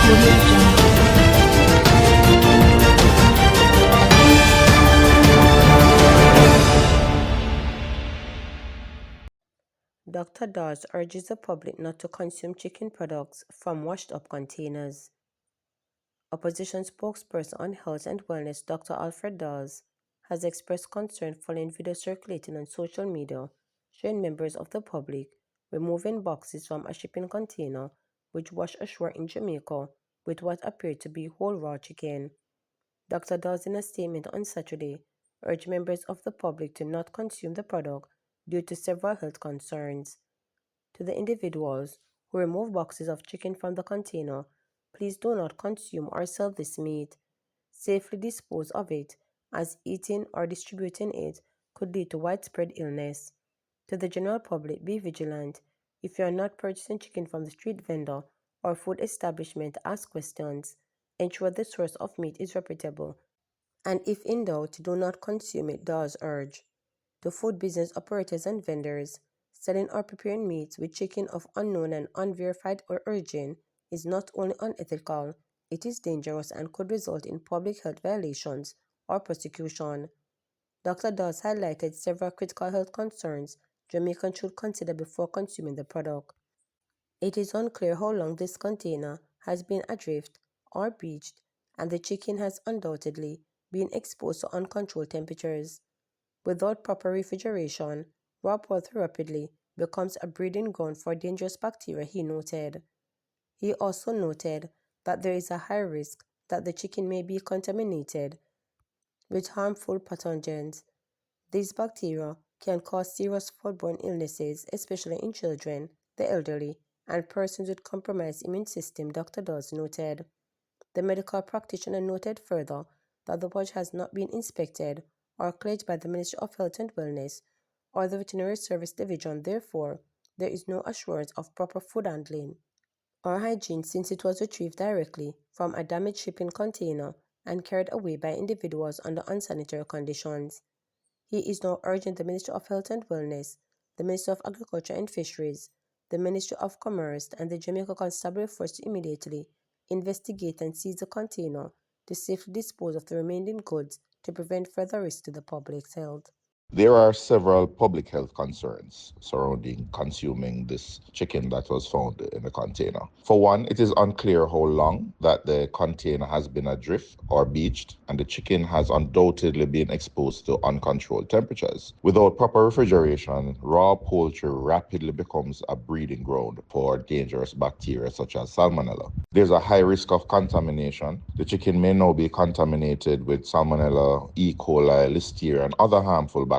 Audio Jungle. Dr. Dawes urges the public not to consume chicken products from washed-up containers. Opposition spokesperson on health and wellness Dr. Alfred Dawes has expressed concern following video circulating on social media showing members of the public removing boxes from a shipping container which washed ashore in Jamaica with what appeared to be whole raw chicken. Dr. Dawes, in a statement on Saturday, urged members of the public to not consume the product due to several health concerns. To the individuals who remove boxes of chicken from the container, please do not consume or sell this meat. Safely dispose of it, as eating or distributing it could lead to widespread illness. To the general public, be vigilant. If you are not purchasing chicken from the street vendor or food establishment, ask questions. Ensure the source of meat is reputable. And if in doubt, do not consume it, Dawes urge. To food business operators and vendors, selling or preparing meats with chicken of unknown and unverified origin is not only unethical, it is dangerous and could result in public health violations or prosecution. Dr. Dawes highlighted several critical health concerns Jamaicans should consider before consuming the product. It is unclear how long this container has been adrift or beached, and the chicken has undoubtedly been exposed to uncontrolled temperatures. Without proper refrigeration, raw pork rapidly becomes a breeding ground for dangerous bacteria, he noted. He also noted that there is a high risk that the chicken may be contaminated with harmful pathogens. These bacteria can cause serious foodborne illnesses, especially in children, the elderly, and persons with compromised immune system, Dr. Dawes noted. The medical practitioner noted further that the watch has not been inspected or cleared by the Ministry of Health and Wellness or the Veterinary Service Division. Therefore, there is no assurance of proper food handling or hygiene since it was retrieved directly from a damaged shipping container and carried away by individuals under unsanitary conditions. He is now urging the Ministry of Health and Wellness, the Ministry of Agriculture and Fisheries, the Ministry of Commerce, and the Jamaica Constabulary Force to immediately investigate and seize the container to safely dispose of the remaining goods to prevent further risk to the public's health. There are several public health concerns surrounding consuming this chicken that was found in the container. For one, it is unclear how long that the container has been adrift or beached, and the chicken has undoubtedly been exposed to uncontrolled temperatures. Without proper refrigeration, raw poultry rapidly becomes a breeding ground for dangerous bacteria such as salmonella. There's a high risk of contamination. The chicken may now be contaminated with salmonella, E. coli, listeria, and other harmful bacteria.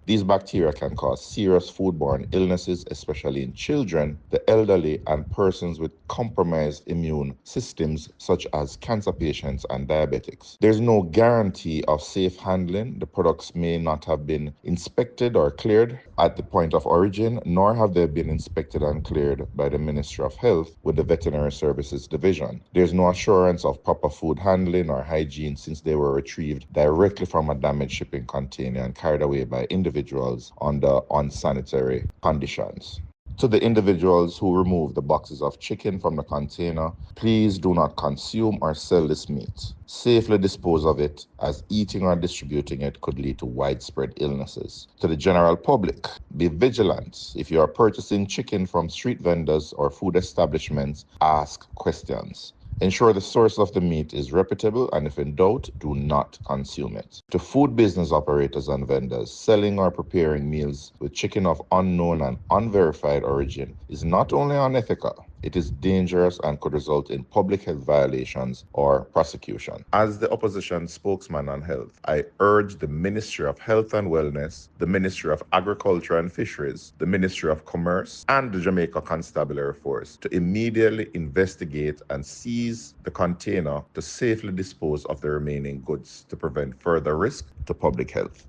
These bacteria can cause serious foodborne illnesses, especially in children, the elderly, and persons with compromised immune systems, such as cancer patients and diabetics. There's no guarantee of safe handling. The products may not have been inspected or cleared at the point of origin, nor have they been inspected and cleared by the Ministry of Health with the Veterinary Services Division. There's no assurance of proper food handling or hygiene since they were retrieved directly from a damaged shipping container and carried away by individuals under unsanitary conditions. To the individuals who remove the boxes of chicken from the container, please do not consume or sell this meat. Safely dispose of it, as eating or distributing it could lead to widespread illnesses. To the general public, be vigilant. If you are purchasing chicken from street vendors or food establishments, ask questions. Ensure the source of the meat is reputable, and if in doubt, do not consume it. To food business operators and vendors, selling or preparing meals with chicken of unknown and unverified origin is not only unethical, it is dangerous and could result in public health violations or prosecution. As the opposition spokesman on health, I urge the Ministry of Health and Wellness, the Ministry of Agriculture and Fisheries, the Ministry of Commerce, and the Jamaica Constabulary Force to immediately investigate and seize the container to safely dispose of the remaining goods to prevent further risk to public health.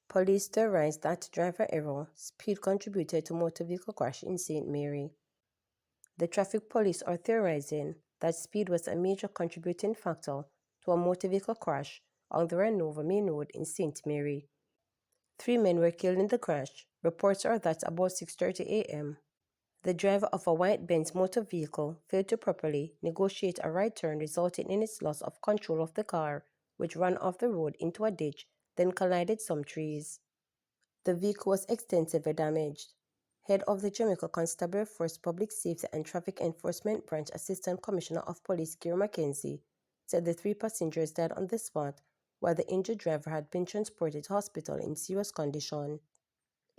Police theorized that driver error speed contributed to motor vehicle crash in St. Mary. The traffic police are theorizing that speed was a major contributing factor to a motor vehicle crash on the Renova Main Road in St. Mary. 3 men were killed in the crash. Reports are that about 6:30 a.m. The driver of a white Benz motor vehicle failed to properly negotiate a right turn, resulting in its loss of control of the car, which ran off the road into a ditch, then collided some trees. The vehicle was extensively damaged. Head of the Jamaica Constabulary Force Public Safety and Traffic Enforcement Branch Assistant Commissioner of Police Gary Mackenzie said the three passengers died on the spot, while the injured driver had been transported to hospital in serious condition.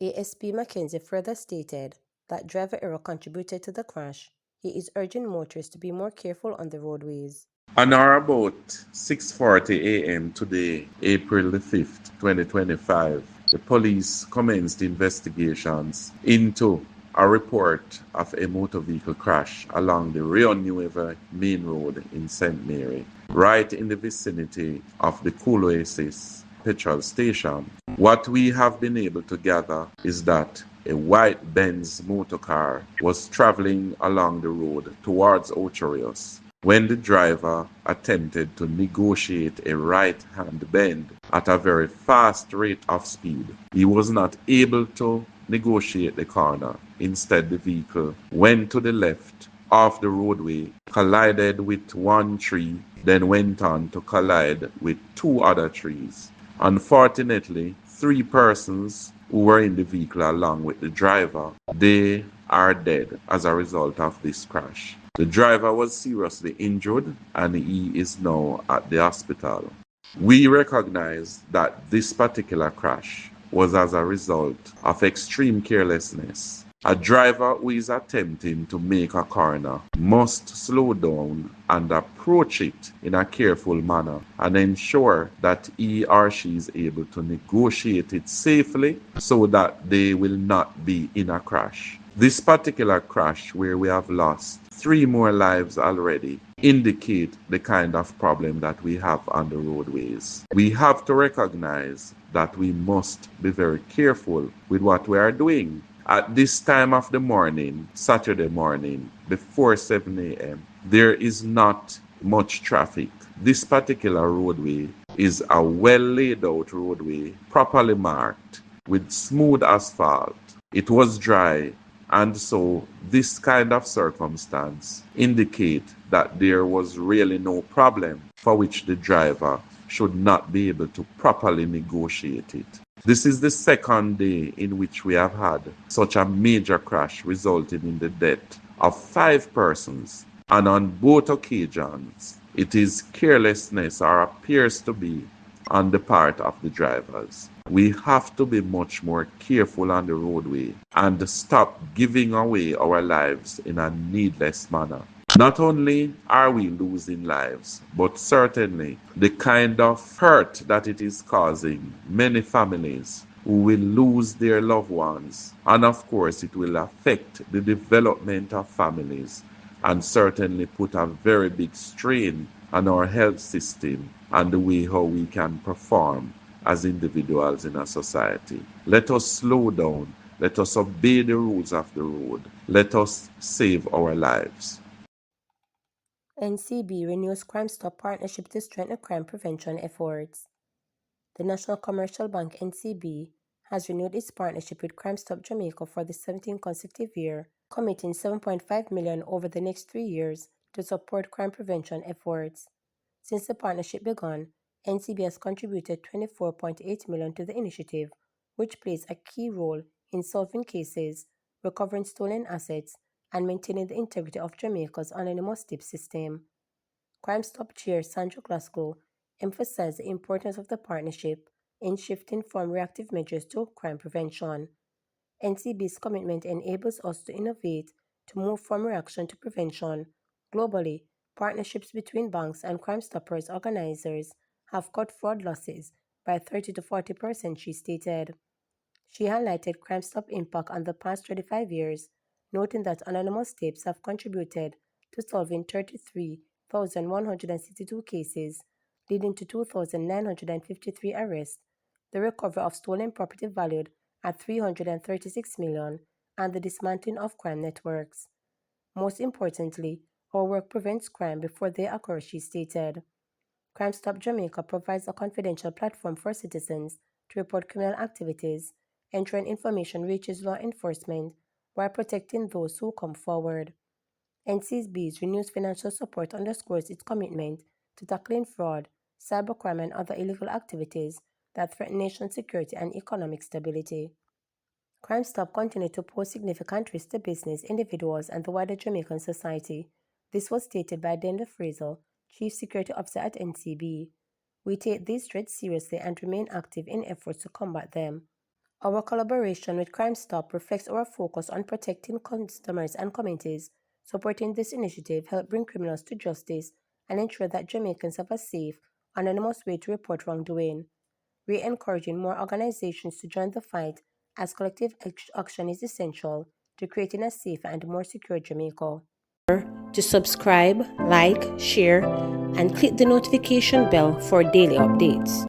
ASP Mackenzie further stated that driver error contributed to the crash. He is urging motorists to be more careful on the roadways. On or about 6:40 a.m. today, April the 5th, 2025, the police commenced investigations into a report of a motor vehicle crash along the Rio Nueva main road in St. Mary, right in the vicinity of the Cool Oasis petrol station. What we have been able to gather is that a white Benz motor car was traveling along the road towards Ocherios when the driver attempted to negotiate a right-hand bend at a very fast rate of speed. He was not able to negotiate the corner. Instead, the vehicle went to the left off the roadway, collided with one tree, then went on to collide with two other trees. Unfortunately, three persons who were in the vehicle along with the driver, they are dead as a result of this crash. The driver was seriously injured and he is now at the hospital. We recognize that this particular crash was as a result of extreme carelessness. A driver who is attempting to make a corner must slow down and approach it in a careful manner and ensure that he or she is able to negotiate it safely so that they will not be in a crash. This particular crash, where we have lost three more lives already, indicate the kind of problem that we have on the roadways. We have to recognize that we must be very careful with what we are doing. At this time of the morning, Saturday morning, before 7 a.m., there is not much traffic. This particular roadway is a well laid out roadway, properly marked with smooth asphalt. It was dry, and so this kind of circumstance indicate that there was really no problem for which the driver should not be able to properly negotiate it. This is the second day in which we have had such a major crash resulting in the death of five persons, and on both occasions it is carelessness or appears to be on the part of the drivers. We have to be much more careful on the roadway and stop giving away our lives in a needless manner. Not only are we losing lives, but certainly the kind of hurt that it is causing many families who will lose their loved ones. And of course, it will affect the development of families and certainly put a very big strain on our health system and the way how we can perform as individuals in a society. Let us slow down. Let us obey the rules of the road. Let us save our lives. NCB renews Crime Stop partnership to strengthen crime prevention efforts. The National Commercial Bank (NCB) has renewed its partnership with Crime Stop Jamaica for the 17th consecutive year, committing $7.5 million over the next 3 years to support crime prevention efforts. Since the partnership began, NCB has contributed $24.8 million to the initiative, which plays a key role in solving cases, recovering stolen assets, and maintaining the integrity of Jamaica's anonymous tip system. Crime Stop Chair Sandra Glasgow emphasized the importance of the partnership in shifting from reactive measures to crime prevention. NCB's commitment enables us to innovate to move from reaction to prevention. Globally, partnerships between banks and Crime Stoppers organizers have cut fraud losses by 30 to 40%, she stated. She highlighted Crime Stop impact on the past 35 years, noting that anonymous tapes have contributed to solving 33,162 cases, leading to 2,953 arrests, the recovery of stolen property valued at $336 million, and the dismantling of crime networks. Most importantly, our work prevents crime before they occur, she stated. Crime Stop Jamaica provides a confidential platform for citizens to report criminal activities, ensuring information reaches law enforcement while protecting those who come forward. NCSB's renewed financial support underscores its commitment to tackling fraud, cybercrime, and other illegal activities that threaten nation security and economic stability. Crime Stop continued to pose significant risk to business, individuals, and the wider Jamaican society. This was stated by Denda Fraser, Chief Security Officer at NCB. We take these threats seriously and remain active in efforts to combat them. Our collaboration with Crime Stop reflects our focus on protecting customers and communities. Supporting this initiative helps bring criminals to justice and ensure that Jamaicans have a safe, anonymous way to report wrongdoing. We are encouraging more organizations to join the fight as collective action is essential to creating a safer and more secure Jamaica. To subscribe, like, share, and click the notification bell for daily updates.